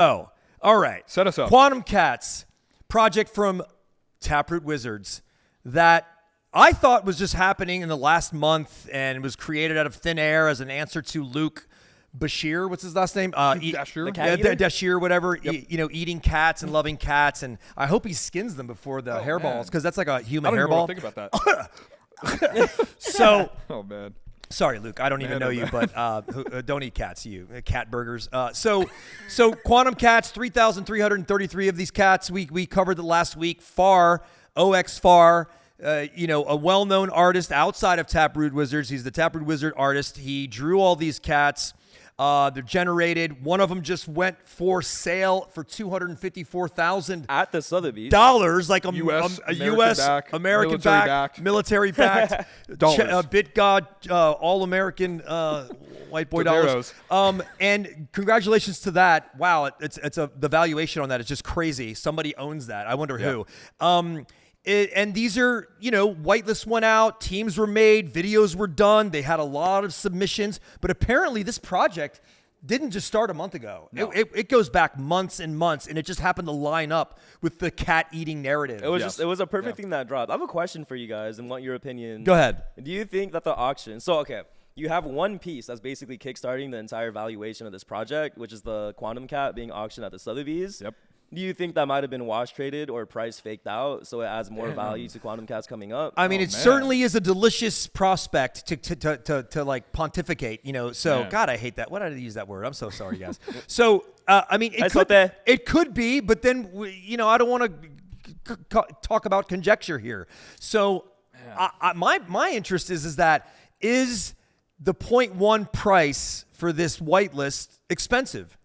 Oh, all right. Set us up. Quantum Cats, project from Taproot Wizards that I thought was just happening in the last month and was created out of thin air as an answer to Luke Bashir. What's his last name? Dashir, whatever. Yep. Eating cats and loving cats. And I hope he skins them before the hairballs because that's like a human hairball. I don't even know what to think about that. So, oh, man. Sorry, Luke. I don't even know you, but don't eat cats, you. Cat burgers. So Quantum Cats, 3,333 of these cats. We covered the last week. Far, OX Far, a well-known artist outside of Taproot Wizards. He's the Taproot Wizard artist. He drew all these cats. They're generated. One of them just went for sale for $254,000 at the Sotheby's. Like a U.S. American-backed, military-backed, BitGod, all-American white boy dollars. And congratulations to that. Wow, the valuation on that is just crazy. Somebody owns that. I wonder who. And these are, whitelist went out, teams were made, videos were done. They had a lot of submissions, but apparently this project didn't just start a month ago. No. It goes back months and months, and it just happened to line up with the cat eating narrative. It was a perfect thing that dropped. I have a question for you guys and want your opinion. Go ahead. Do you think that the auction, you have one piece that's basically kickstarting the entire valuation of this project, which is the Quantum Cat being auctioned at the Sotheby's. Yep. Do you think that might have been wash traded or price faked out so it adds more value to Quantum Cats coming up? I mean, certainly is a delicious prospect to like pontificate, So, God, I hate that. Why did I use that word? I'm so sorry, guys. So, I mean, it could be, but then, I don't want to talk about conjecture here. So, my interest is that is the 0.1 price for this whitelist expensive?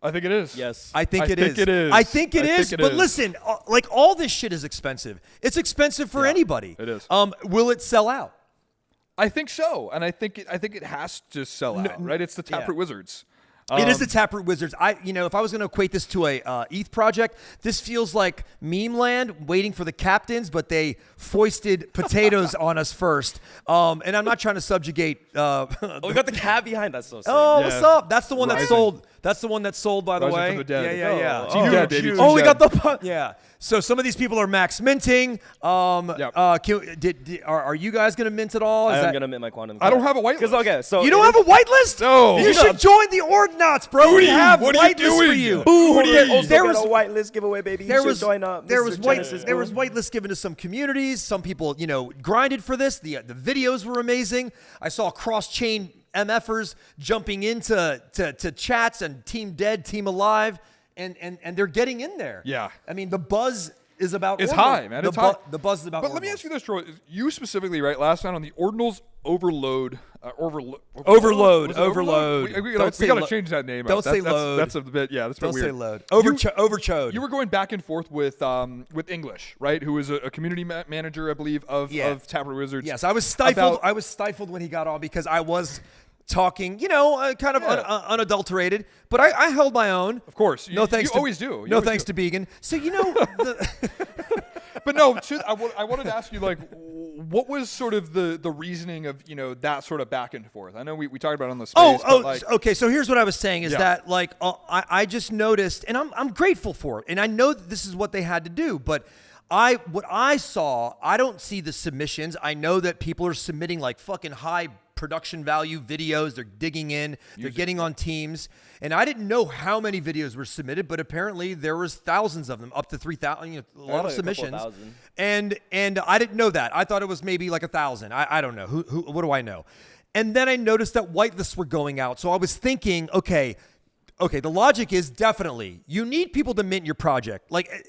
I think it is. Yes. I think it is. I think it is. But listen, like all this shit is expensive. It's expensive for anybody. It is. Will it sell out? I think so, and I think it has to sell out. Right? It's the Taproot Wizards. It is the Taproot Wizards. If I was going to equate this to a ETH project, this feels like meme land waiting for the captains, but they foisted potatoes on us first. And I'm not trying to subjugate. We got the cat behind. That's so sick. What's up? That's the one that sold. That's the one that sold, by the way. From the dead. Yeah. We got the. Yeah. So some of these people are max minting. Are you guys going to mint at all? I'm going to mint my Quantum Cat. I don't have a whitelist. So you don't have a whitelist? No. You should join the Ordinals, bro. We have whitelists for you. There was a whitelist giveaway, baby. There was whitelist given to some communities. Some people, grinded for this. The videos were amazing. I saw cross-chain MFers jumping into chats and team dead, team alive. And they're getting in there. Yeah. I mean, the buzz is about It's Ordinals. high, man. It's high. The buzz is about But let me Ordinals. ask you this, Troy. You specifically, right, last night on the Ordinals Overload. Overload. We got to change that name. Don't say load. That's a bit, that's a bit weird. Don't say load. Overchode. You were going back and forth with English, right? Who is a community manager, I believe, of Taproot Wizards. Yes, I was stifled. I was stifled when he got on because I was talking, kind of unadulterated, but I held my own. Of course. No thanks. You always do. No thanks to Began. So But no, I wanted to ask you, like, what was sort of the reasoning of that sort of back and forth? I know we talked about it on the space. Okay. So here's what I was saying is that like I just noticed, and I'm grateful for it, and I know that this is what they had to do, but what I saw, I don't see the submissions. I know that people are submitting like fucking high production value videos. They're digging in. They're getting on teams. And I didn't know how many videos were submitted, but apparently there was thousands of them, up to 3,000, a lot of submissions. And I didn't know that. I thought it was maybe like 1,000. I don't know. What do I know? And then I noticed that whitelists were going out. So I was thinking, okay, the logic is definitely you need people to mint your project. Like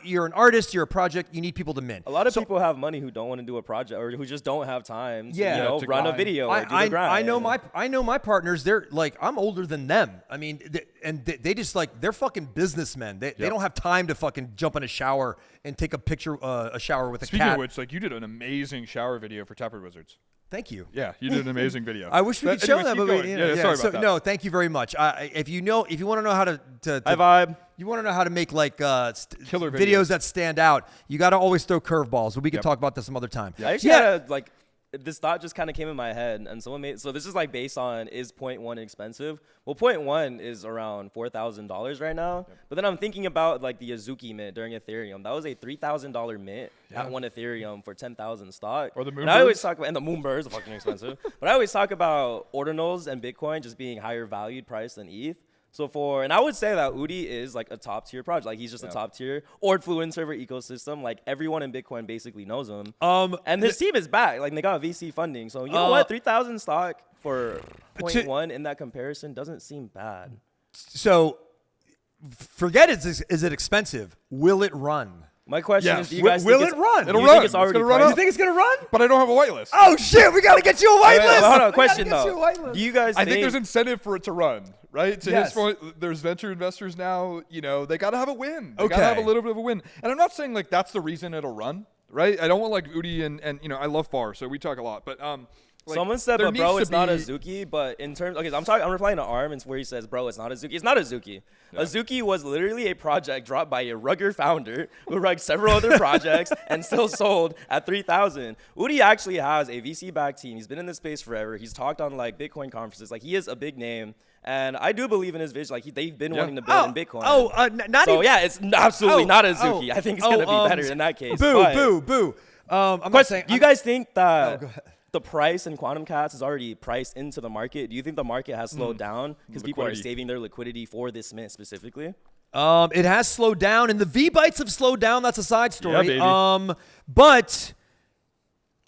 you're an artist, you're a project, you need people to mint. A lot of people have money who don't want to do a project or who just don't have time to run a video or do the grind. I know my partners, they're like, I'm older than them. I mean, they just like, they're fucking businessmen. They don't have time to fucking jump in a shower and take a shower with a cat. Speaking of which, like, you did an amazing shower video for Taproot Wizards. Thank you. Yeah, you did an amazing video. I wish we could show that, but sorry about that. No, thank you very much. If you want to know how to high vibe, you want to know how to make like killer videos that stand out, you got to always throw curveballs. But we can talk about this some other time. I actually had this thought just kind of came in my head, and someone made, so this is like based on, is 0.1 expensive? Well, 0.1 is around $4,000 right now. But then I'm thinking about like the Azuki mint during Ethereum. That was a $3,000 mint at 1 Ethereum for 10,000 stock. Or the Moonbirds. I always talk about, and the Moonbirds are fucking expensive. But I always talk about Ordinals and Bitcoin just being higher valued price than ETH. So and I would say that Udi is like a top tier project. Like he's just a top tier Ordfluent server ecosystem. Like everyone in Bitcoin basically knows him. And his team is back. Like they got VC funding. So you know what? 3,000 stock for 0.1 in that comparison doesn't seem bad. So forget is it expensive? Will it run? My question is, do you guys will think it run? It'll you run. think it's already gonna run priced? You think it's gonna run? But I don't have a whitelist. Oh shit! We gotta get you a whitelist. Hold on, We question gotta get you a though. whitelist. Do you guys I think there's incentive for it to run, right? To Yes. his point, there's venture investors now, you know, they got to have a win. They Okay. got to have a little bit of a win. And I'm not saying like that's the reason it'll run, right? I don't want like Udi and you know, I love FAR, so we talk a lot, but like, someone said, there but bro, needs it's to not be- Azuki. But in terms, okay, I'm replying to Arm, and where he says, bro, it's not Azuki. It's not Azuki. Azuki was literally a project dropped by a Rugger founder who rugged several other projects and still sold at 3,000. Udi actually has a VC-backed team. He's been in this space forever. He's talked on like Bitcoin conferences. Like he is a big name, and I do believe in his vision. Like they've been wanting to build in Bitcoin. Not so even. yeah, it's absolutely not Azuki. I think it's gonna be better in that case. Boo, but boo, boo. I'm not saying. do you guys think that go ahead. the price in quantum cats is already priced into the market? Do you think the market has slowed down because people are Liquidity. saving their liquidity for this mint specifically? It has slowed down, and the V bytes have slowed down. That's a side story. baby. But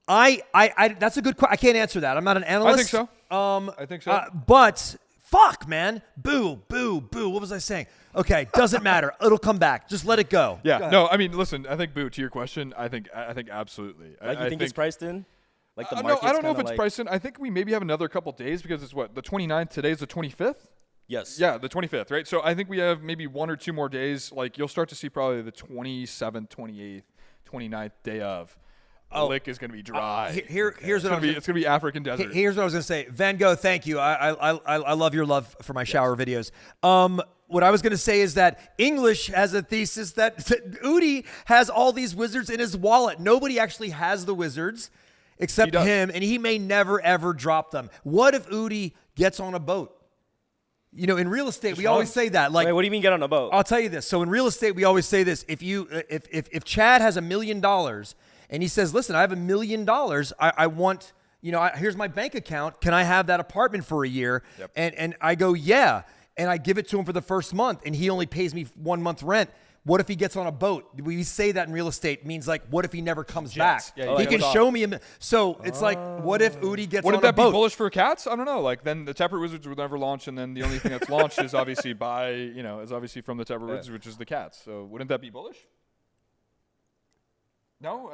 I that's a good question. I can't answer that. I'm not an analyst. I think so. I think so. But fuck, man. Boo, boo, boo. What was I saying? Okay, doesn't matter. It'll come back. Just let it go. Yeah, Go ahead. no, I mean, listen, I think, Boo, to your question, I think absolutely. Like you think it's priced in? Like the no, market's I don't know if kinda it's like, priced in. I think we maybe have another couple days because it's what, the 29th, today's the 25th? Yes. Yeah, the 25th, right? So I think we have maybe 1 or 2 more days. Like you'll start to see probably the 27th, 28th, 29th day of. Lick is going to be dry. Here's what It's going to be African desert. Here's what I was gonna say. Van Gogh, thank you. I love your love for my shower videos. What I was gonna say is that English has a thesis that Udi has all these wizards in his wallet. Nobody actually has the wizards except him, and he may never ever drop them. What if Udi gets on a boat? You know, in real estate, we always say that. Like, Wait, what do you mean get on a boat? I'll tell you this. So in real estate, we always say this: if Chad has $1 million and he says, "Listen, I have $1 million. I want, you know, here's my bank account. Can I have that apartment for a year?" Yep. And I go, "Yeah," and I give it to him for the first month, and he only pays me 1 month rent. What if he gets on a boat? We say that in real estate means like, what if he never comes back? Yeah, he can show me. So it's like, what if Udi gets Wouldn't on a that boat? be bullish for cats? I don't know. Like then the Taer Wizards would never launch, and then the only thing that's launched is obviously from the Taer Wizards, which is the cats. So wouldn't that be bullish? No.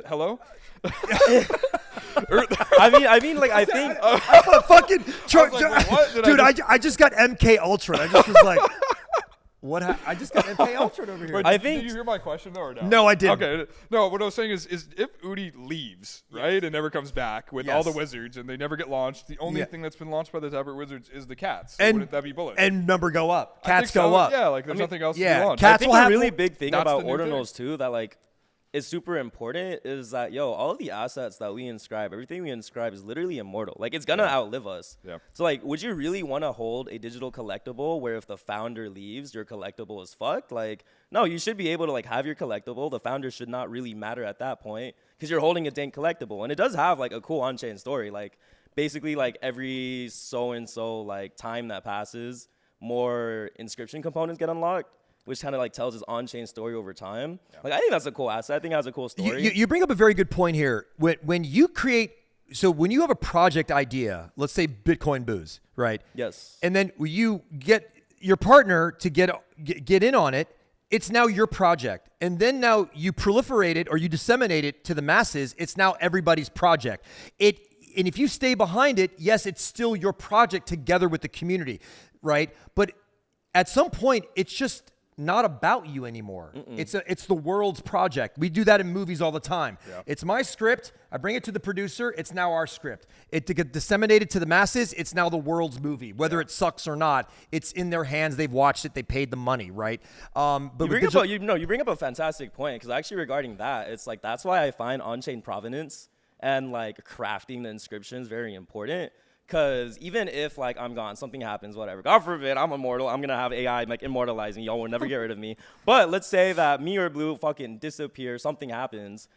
Hello. I mean, like I think Fucking like, wait, what? Did dude, I I just got MK Ultra. I just was like, what? I just got MK Ultra over here. Wait, I did think- you hear my question though, or no? No, I didn't. Okay. No, what I was saying is if Udi leaves, right, and never comes back with all the Yes. wizards and they never get launched, the only Yeah. thing that's been launched by the Taer Wizards is the cats. So And wouldn't that be bullish? And number go up. I Cats think go so. up. Yeah, like there's nothing else yeah, to be launched. cats I think will a have really more- big thing That's about the new thing. Ordinals too that like is super important is that all of the assets that we inscribe, everything we inscribe is literally immortal. Like it's gonna outlive us. Yeah. So like, would you really want to hold a digital collectible where if the founder leaves, your collectible is fucked? Like, no, you should be able to like have your collectible. The founder should not really matter at that point because you're holding a dank collectible, and it does have like a cool on-chain story. Like basically like every so and so like time that passes, more inscription components get unlocked, which kind of like tells his on-chain story over time. Like I think that's a cool asset. I think it has a cool story. You bring up a very good point here. When you create, so when you have a project idea, let's say Bitcoin Booze, right? Yes. And then you get your partner to get in on it. It's now your project. And then now you proliferate it or you disseminate it to the masses. It's now everybody's project. And if you stay behind it, yes, it's still your project together with the community, right? But at some point, it's just not about you anymore. It's the world's project. We do that in movies all the time. Yeah. It's my script. I bring it to the producer. It's now our script. It to get disseminated to the masses. It's now the world's movie. Whether it sucks or not, it's in their hands. They've watched it. They paid the money, right? But you bring up a fantastic point because actually regarding that, it's like that's why I find Onchain Providence and like crafting the inscription is very important. Because even if like I'm gone, something happens, whatever, God forbid, I'm immortal, I'm gonna have AI like immortalize me, y'all will never get rid of me. But let's say that me or Blue fucking disappear, something happens.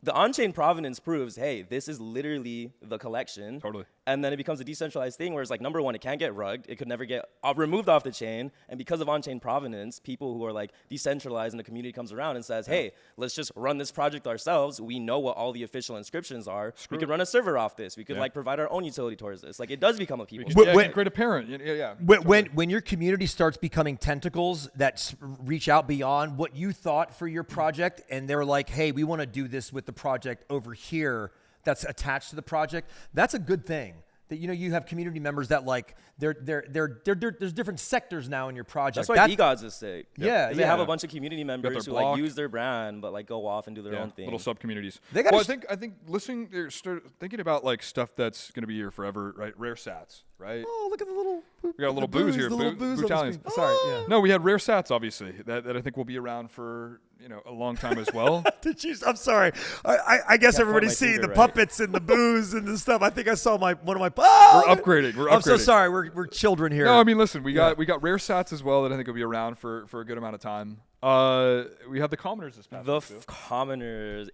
The Onchain Providence proves, hey, this is literally the collection. Totally. And then it becomes a decentralized thing where it's like, number one, it can't get rugged. It could never get removed off the chain. And because of Onchain Providence, people who are like decentralized and the community comes around and says, hey, let's just run this project ourselves. We know what all the official inscriptions are. We could run a server off this. We could like provide our own utility towards this. Like it does become a people. Create a parent. When your community starts becoming tentacles that reach out beyond what you thought for your project, and they're like, hey, we want to do this with the project over here that's attached to the project, that's a good thing. That you have community members that like there's different sectors now in your project. That's why BitGod's is sick. Yeah, they have a bunch of community members who block. like use their brand but like go off and do their own thing. Little sub communities. Well, I think listening, thinking about like stuff that's gonna be here forever, right? Rare sats, right? Oh, look at the little. We got a little booze here. The little booze. Sorry. Yeah. No, we had rare sats, obviously, that I think will be around for a long time as well. I'm sorry. I guess everybody's seeing the right. puppets and the booze and the stuff. I think I saw one of my. We're upgrading. I'm so sorry. We're children here. No, I mean, listen, we got rare sats as well that I think will be around for a good amount of time. We have the commoners this past week, too. Commoners.